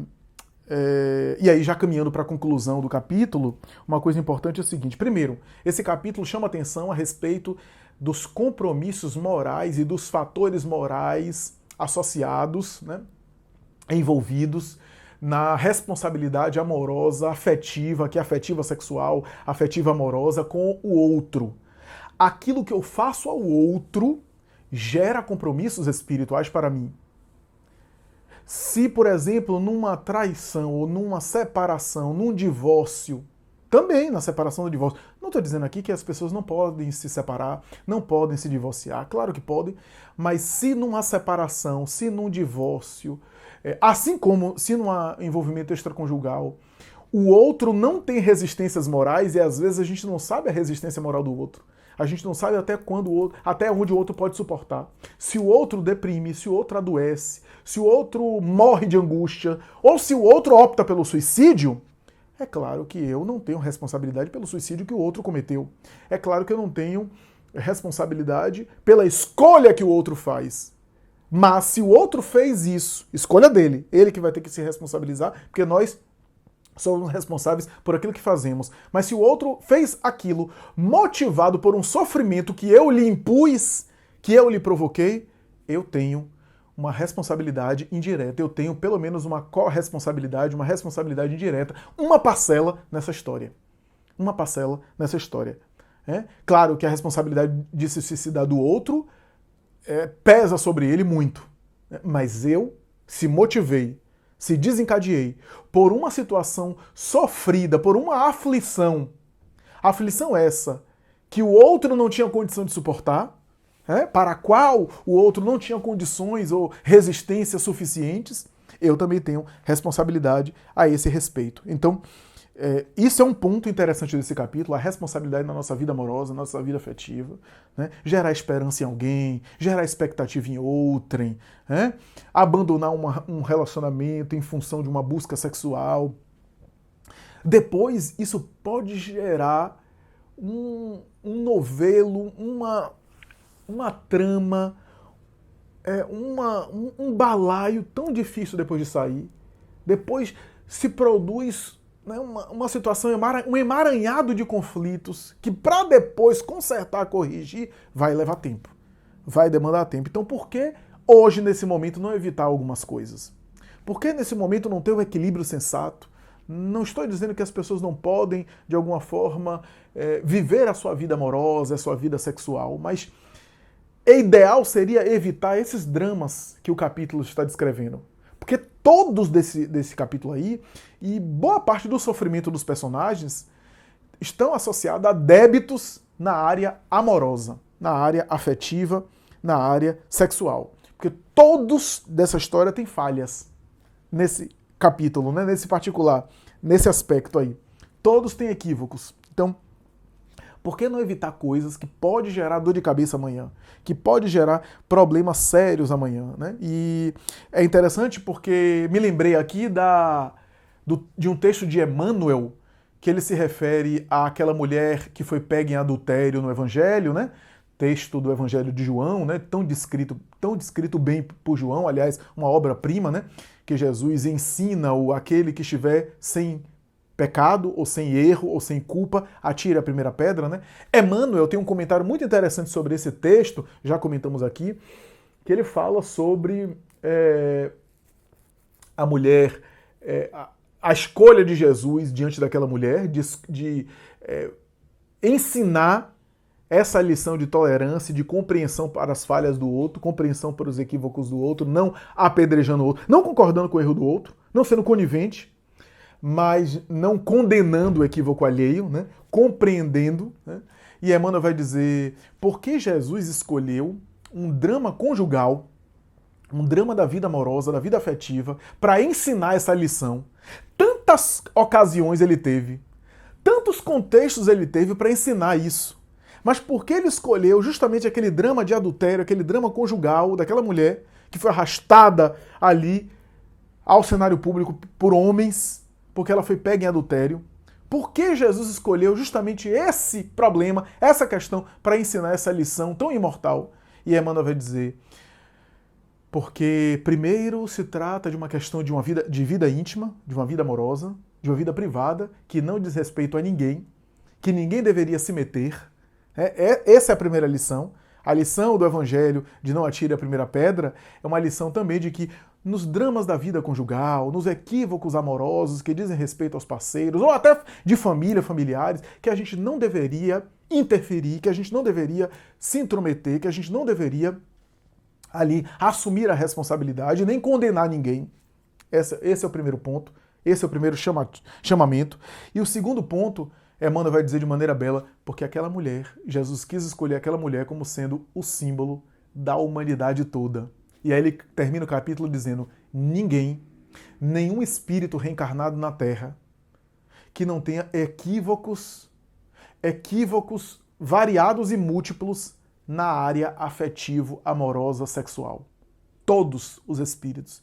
e aí, já caminhando para a conclusão do capítulo, uma coisa importante é o seguinte. Primeiro, esse capítulo chama atenção a respeito dos compromissos morais e dos fatores morais associados, né, envolvidos na responsabilidade amorosa, afetiva, que é afetiva sexual, afetiva amorosa, com o outro. Aquilo que eu faço ao outro gera compromissos espirituais para mim. Se, por exemplo, numa traição ou numa separação, num divórcio, também na separação do divórcio, não estou dizendo aqui que as pessoas não podem se separar, não podem se divorciar, claro que podem, mas se numa separação, se num divórcio, assim como se num envolvimento extraconjugal, o outro não tem resistências morais e às vezes a gente não sabe a resistência moral do outro. A gente não sabe até onde o outro pode suportar. Se o outro deprime, se o outro adoece, se o outro morre de angústia, ou se o outro opta pelo suicídio, é claro que eu não tenho responsabilidade pelo suicídio que o outro cometeu. É claro que eu não tenho responsabilidade pela escolha que o outro faz. Mas se o outro fez isso, escolha dele, ele que vai ter que se responsabilizar, porque nós somos responsáveis por aquilo que fazemos. Mas se o outro fez aquilo motivado por um sofrimento que eu lhe impus, que eu lhe provoquei, eu tenho uma responsabilidade indireta. Eu tenho pelo menos uma corresponsabilidade, uma responsabilidade indireta, uma parcela nessa história. Uma parcela nessa história. Claro que a responsabilidade de se suicidar do outro pesa sobre ele muito. Mas eu se motivei, se desencadeei por uma situação sofrida, por uma aflição. Aflição essa que o outro não tinha condição de suportar, para a qual o outro não tinha condições ou resistências suficientes, eu também tenho responsabilidade a esse respeito. Então, isso é um ponto interessante desse capítulo, a responsabilidade na nossa vida amorosa, na nossa vida afetiva, né? Gerar esperança em alguém, gerar expectativa em outrem, abandonar um relacionamento em função de uma busca sexual. Depois, isso pode gerar um novelo, uma trama, um balaio tão difícil depois de sair. Depois se produz uma situação, um emaranhado de conflitos que para depois consertar, corrigir, vai levar tempo. Vai demandar tempo. Então por que hoje, nesse momento, não evitar algumas coisas? Por que nesse momento não ter um equilíbrio sensato? Não estou dizendo que as pessoas não podem, de alguma forma, viver a sua vida amorosa, a sua vida sexual, mas ideal seria evitar esses dramas que o capítulo está descrevendo. Porque todos desse capítulo aí, e boa parte do sofrimento dos personagens, estão associados a débitos na área amorosa, na área afetiva, na área sexual. Porque todos dessa história têm falhas nesse capítulo, né? Nesse particular, nesse aspecto aí. Todos têm equívocos. Então, por que não evitar coisas que pode gerar dor de cabeça amanhã? Que pode gerar problemas sérios amanhã, né? E é interessante porque me lembrei aqui de um texto de Emmanuel, que ele se refere àquela mulher que foi pega em adultério no Evangelho, né? Texto do Evangelho de João, né? Tão descrito bem por João, aliás, uma obra-prima, né? Que Jesus ensina aquele que estiver sem pecado, ou sem erro, ou sem culpa, atire a primeira pedra, né? Emmanuel tem um comentário muito interessante sobre esse texto, já comentamos aqui, que ele fala sobre a mulher, a escolha de Jesus diante daquela mulher, de ensinar essa lição de tolerância, de compreensão para as falhas do outro, compreensão para os equívocos do outro, não apedrejando o outro, não concordando com o erro do outro, não sendo conivente, mas não condenando o equívoco alheio, né? Compreendendo. Né? E Emmanuel vai dizer, por que Jesus escolheu um drama conjugal, um drama da vida amorosa, da vida afetiva, para ensinar essa lição? Tantas ocasiões ele teve, tantos contextos ele teve para ensinar isso. Mas por que ele escolheu justamente aquele drama de adultério, aquele drama conjugal daquela mulher que foi arrastada ali ao cenário público por homens, porque ela foi pega em adultério? Por que Jesus escolheu justamente esse problema, essa questão, para ensinar essa lição tão imortal? E Emmanuel vai dizer, Porque, primeiro, se trata de uma questão de vida íntima, de uma vida amorosa, de uma vida privada, que não diz respeito a ninguém, que ninguém deveria se meter. Essa é a primeira lição. A lição do Evangelho de não atire a primeira pedra é uma lição também de que nos dramas da vida conjugal, nos equívocos amorosos que dizem respeito aos parceiros, ou até de família, familiares, que a gente não deveria interferir, que a gente não deveria se intrometer, que a gente não deveria ali assumir a responsabilidade, nem condenar ninguém. Esse é o primeiro ponto, esse é o primeiro chamamento. E o segundo ponto, Emmanuel vai dizer de maneira bela, porque aquela mulher, Jesus quis escolher aquela mulher como sendo o símbolo da humanidade toda. E aí ele termina o capítulo dizendo: ninguém, nenhum espírito reencarnado na Terra, que não tenha equívocos variados e múltiplos na área afetivo-amorosa sexual. Todos os espíritos.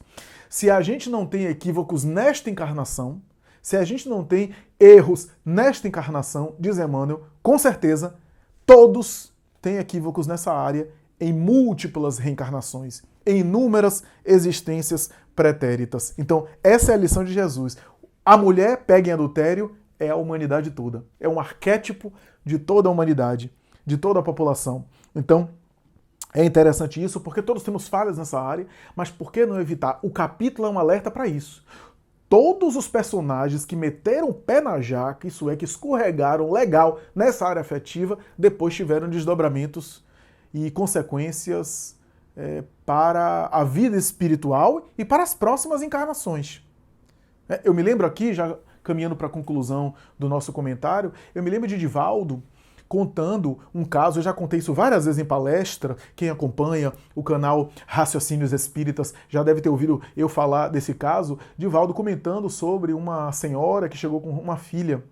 Se a gente não tem equívocos nesta encarnação, se a gente não tem erros nesta encarnação, diz Emmanuel, com certeza, todos têm equívocos nessa área em múltiplas reencarnações, em inúmeras existências pretéritas. Então, essa é a lição de Jesus. A mulher pega em adultério é a humanidade toda. É um arquétipo de toda a humanidade, de toda a população. Então, é interessante isso, porque todos temos falhas nessa área, mas por que não evitar? O capítulo é um alerta para isso. Todos os personagens que meteram o pé na jaca, isso é, que escorregaram legal nessa área afetiva, depois tiveram desdobramentos e consequências para a vida espiritual e para as próximas encarnações. Eu me lembro aqui, já caminhando para a conclusão do nosso comentário, eu me lembro de Divaldo contando um caso, eu já contei isso várias vezes em palestra, quem acompanha o canal Raciocínios Espíritas já deve ter ouvido eu falar desse caso, Divaldo comentando sobre uma senhora que chegou com uma filha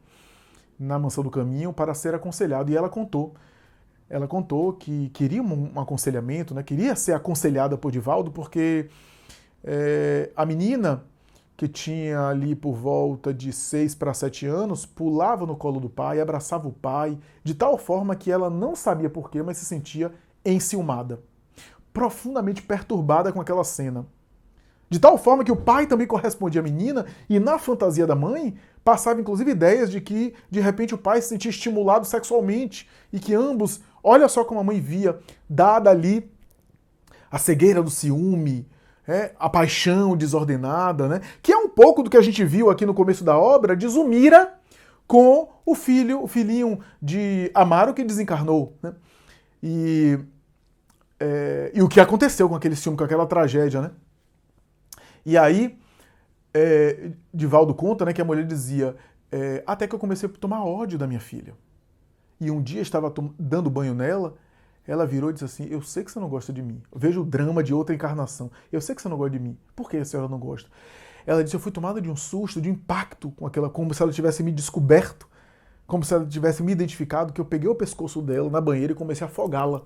na Mansão do Caminho para ser aconselhada, e ela contou que queria um aconselhamento, né? Queria ser aconselhada por Divaldo, porque a menina, que tinha ali por volta de 6 para 7 anos, pulava no colo do pai, abraçava o pai, de tal forma que ela não sabia porquê, mas se sentia enciumada, profundamente perturbada com aquela cena. De tal forma que o pai também correspondia à menina, e na fantasia da mãe, passava inclusive ideias de que, de repente, o pai se sentia estimulado sexualmente, e que ambos, olha só como a mãe via, dada ali a cegueira do ciúme, a paixão desordenada, né? Que é um pouco do que a gente viu aqui no começo da obra de Zumira com o filhinho de Amaro que desencarnou, né? E o que aconteceu com aquele ciúme, com aquela tragédia, né? E aí, Divaldo conta, né, que a mulher dizia, até que eu comecei a tomar ódio da minha filha. E um dia estava dando banho nela, ela virou e disse assim: eu sei que você não gosta de mim. Eu vejo o drama de outra encarnação. Eu sei que você não gosta de mim. Por que a senhora não gosta? Ela disse: eu fui tomada de um susto, de um impacto com aquela, como se ela tivesse me descoberto, como se ela tivesse me identificado, que eu peguei o pescoço dela na banheira e comecei a afogá-la.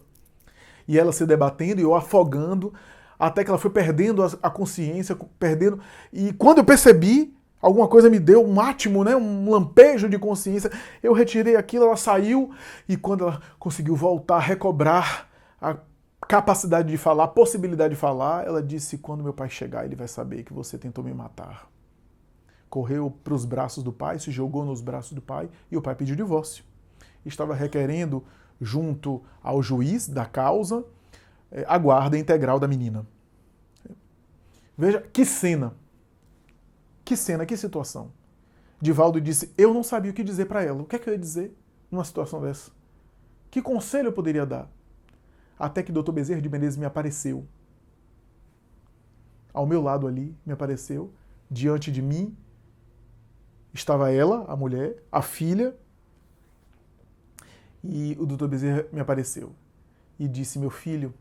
E ela se debatendo e eu afogando, até que ela foi perdendo a consciência, perdendo. E quando eu percebi, alguma coisa me deu um átimo, né, um lampejo de consciência. Eu retirei aquilo, ela saiu, e quando ela conseguiu voltar, recobrar a capacidade de falar, a possibilidade de falar, ela disse: quando meu pai chegar, ele vai saber que você tentou me matar. Correu para os braços do pai, se jogou nos braços do pai, e o pai pediu divórcio. Estava requerendo, junto ao juiz da causa, a guarda integral da menina. Veja que cena. Que cena, que situação. Divaldo disse: eu não sabia o que dizer para ela. O que é que eu ia dizer numa situação dessa? Que conselho eu poderia dar? Até que Dr. Bezerra de Menezes me apareceu. Ao meu lado ali, me apareceu. Diante de mim estava ela, a mulher, a filha. E o Dr. Bezerra me apareceu. E disse: meu filho,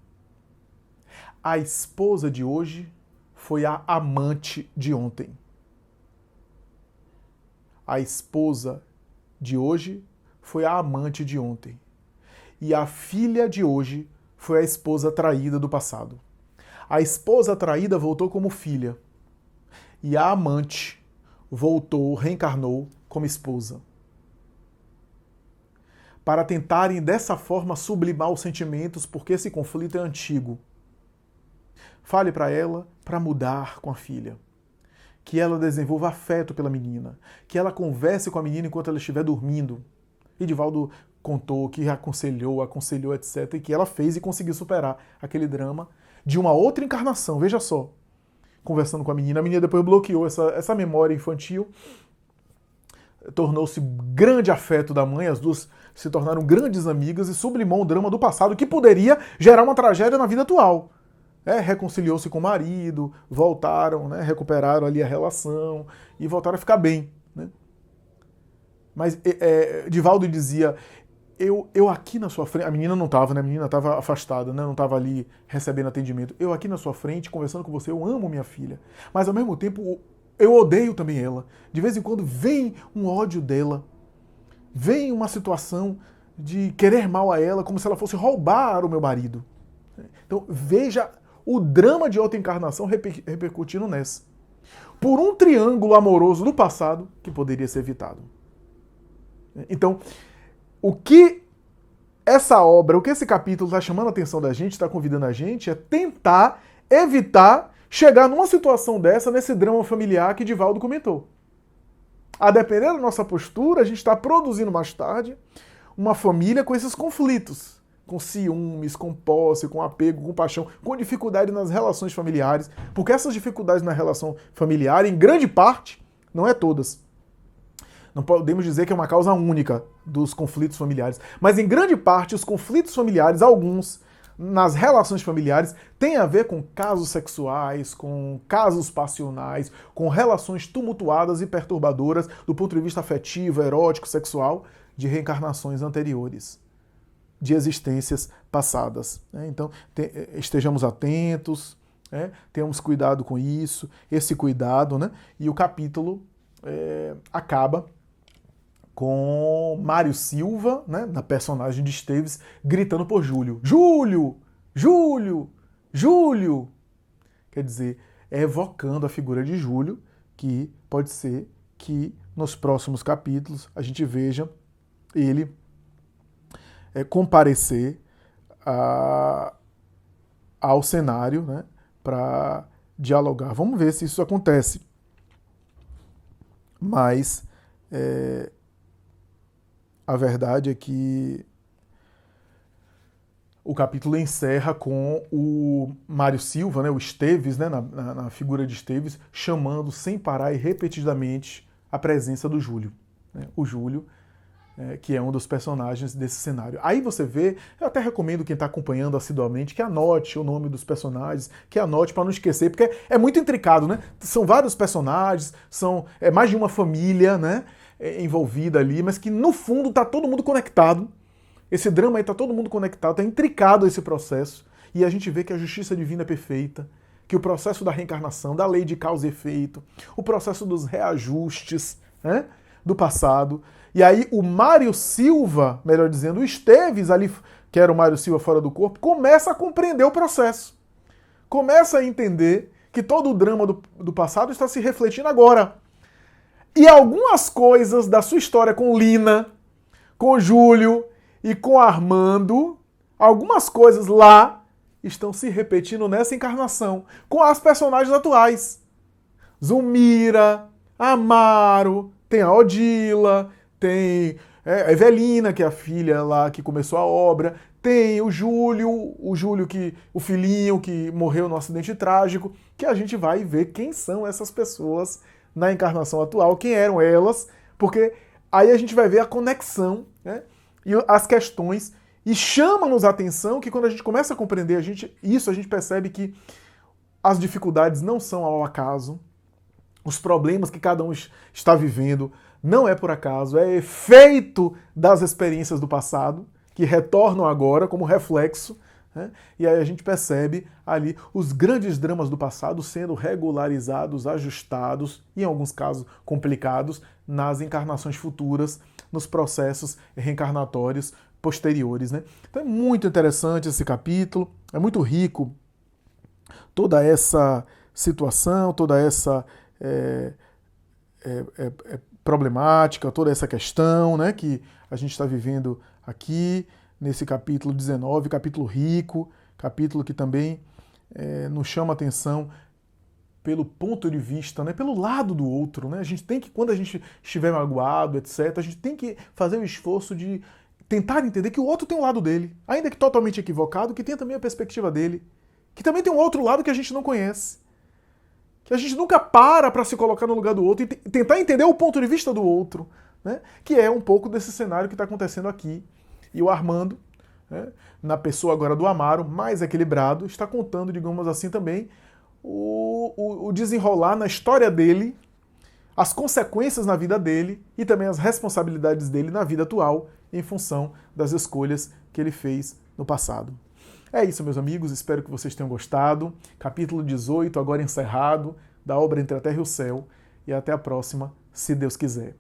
a esposa de hoje foi a amante de ontem. A esposa de hoje foi a amante de ontem. E a filha de hoje foi a esposa traída do passado. A esposa traída voltou como filha. E a amante voltou, reencarnou como esposa. Para tentarem dessa forma sublimar os sentimentos, porque esse conflito é antigo. Fale para ela para mudar com a filha. Que ela desenvolva afeto pela menina. Que ela converse com a menina enquanto ela estiver dormindo. E Divaldo contou que aconselhou, etc. E que ela fez e conseguiu superar aquele drama de uma outra encarnação. Veja só. Conversando com a menina depois bloqueou essa memória infantil. Tornou-se grande afeto da mãe. As duas se tornaram grandes amigas e sublimou um drama do passado que poderia gerar uma tragédia na vida atual. Reconciliou-se com o marido, voltaram, recuperaram ali a relação e voltaram a ficar bem. Né? Mas Divaldo dizia, eu aqui na sua frente, a menina não estava, né? A menina estava afastada, né? Não estava ali recebendo atendimento. Eu aqui na sua frente, conversando com você, eu amo minha filha. Mas ao mesmo tempo, eu odeio também ela. De vez em quando vem um ódio dela, vem uma situação de querer mal a ela, como se ela fosse roubar o meu marido. Então veja o drama de outra encarnação repercutindo nessa. Por um triângulo amoroso do passado que poderia ser evitado. Então, o que essa obra, o que esse capítulo está chamando a atenção da gente, está convidando a gente, é tentar evitar chegar numa situação dessa, nesse drama familiar que Divaldo comentou. A depender da nossa postura, a gente está produzindo mais tarde uma família com esses conflitos. Com ciúmes, com posse, com apego, com paixão, com dificuldade nas relações familiares. Porque essas dificuldades na relação familiar, em grande parte, não é todas. Não podemos dizer que é uma causa única dos conflitos familiares. Mas em grande parte, os conflitos familiares, alguns, nas relações familiares, têm a ver com casos sexuais, com casos passionais, com relações tumultuadas e perturbadoras do ponto de vista afetivo, erótico, sexual, de reencarnações anteriores, de existências passadas. Então, estejamos atentos, tenhamos cuidado com isso, esse cuidado, e o capítulo acaba com Mário Silva, na personagem de Esteves, gritando por Júlio. Júlio! Júlio! Júlio! Quer dizer, evocando a figura de Júlio, que pode ser que nos próximos capítulos a gente veja ele comparecer ao cenário, para dialogar. Vamos ver se isso acontece. Mas a verdade é que o capítulo encerra com o Mário Silva, o Esteves, na figura de Esteves, chamando sem parar e repetidamente a presença do Júlio. O Júlio, que é um dos personagens desse cenário. Aí você vê, eu até recomendo quem está acompanhando assiduamente que anote o nome dos personagens, que anote para não esquecer, porque é muito intricado, São vários personagens, são mais de uma família, envolvida ali, mas que no fundo está todo mundo conectado. Esse drama aí está todo mundo conectado, está intricado esse processo, e a gente vê que a justiça divina é perfeita, que o processo da reencarnação, da lei de causa e efeito, o processo dos reajustes, do passado. E aí o Mário Silva, melhor dizendo, o Esteves ali, que era o Mário Silva fora do corpo, começa a compreender o processo. Começa a entender que todo o drama do passado está se refletindo agora. E algumas coisas da sua história com Lina, com Júlio e com Armando, algumas coisas lá estão se repetindo nessa encarnação, com as personagens atuais. Zulmira, Amaro, tem a Odila, tem a Evelina, que é a filha lá que começou a obra, tem o Júlio, o filhinho que morreu no acidente trágico, que a gente vai ver quem são essas pessoas na encarnação atual, quem eram elas, porque aí a gente vai ver a conexão, e as questões, e chama-nos a atenção que quando a gente começa a compreender isso, a gente percebe que as dificuldades não são ao acaso, os problemas que cada um está vivendo não é por acaso, é efeito das experiências do passado, que retornam agora como reflexo, e aí a gente percebe ali os grandes dramas do passado sendo regularizados, ajustados, em alguns casos complicados, nas encarnações futuras, nos processos reencarnatórios posteriores. Então é muito interessante esse capítulo, é muito rico toda essa situação, toda essa problemática, toda essa questão, que a gente está vivendo aqui nesse capítulo 19, capítulo rico, capítulo que também nos chama a atenção pelo ponto de vista, né, pelo lado do outro, né? A gente tem que, quando a gente estiver magoado, etc., a gente tem que fazer o esforço de tentar entender que o outro tem um lado dele, ainda que totalmente equivocado, que tem também a perspectiva dele, que também tem um outro lado que a gente não conhece, que a gente nunca para se colocar no lugar do outro e tentar entender o ponto de vista do outro, né? Que é um pouco desse cenário que está acontecendo aqui. E o Armando, né, na pessoa agora do Amaro, mais equilibrado, está contando, digamos assim, também o desenrolar na história dele, as consequências na vida dele e também as responsabilidades dele na vida atual em função das escolhas que ele fez no passado. É isso, meus amigos, espero que vocês tenham gostado. Capítulo 18, agora encerrado, da obra Entre a Terra e o Céu. E até a próxima, se Deus quiser.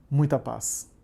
Muita paz.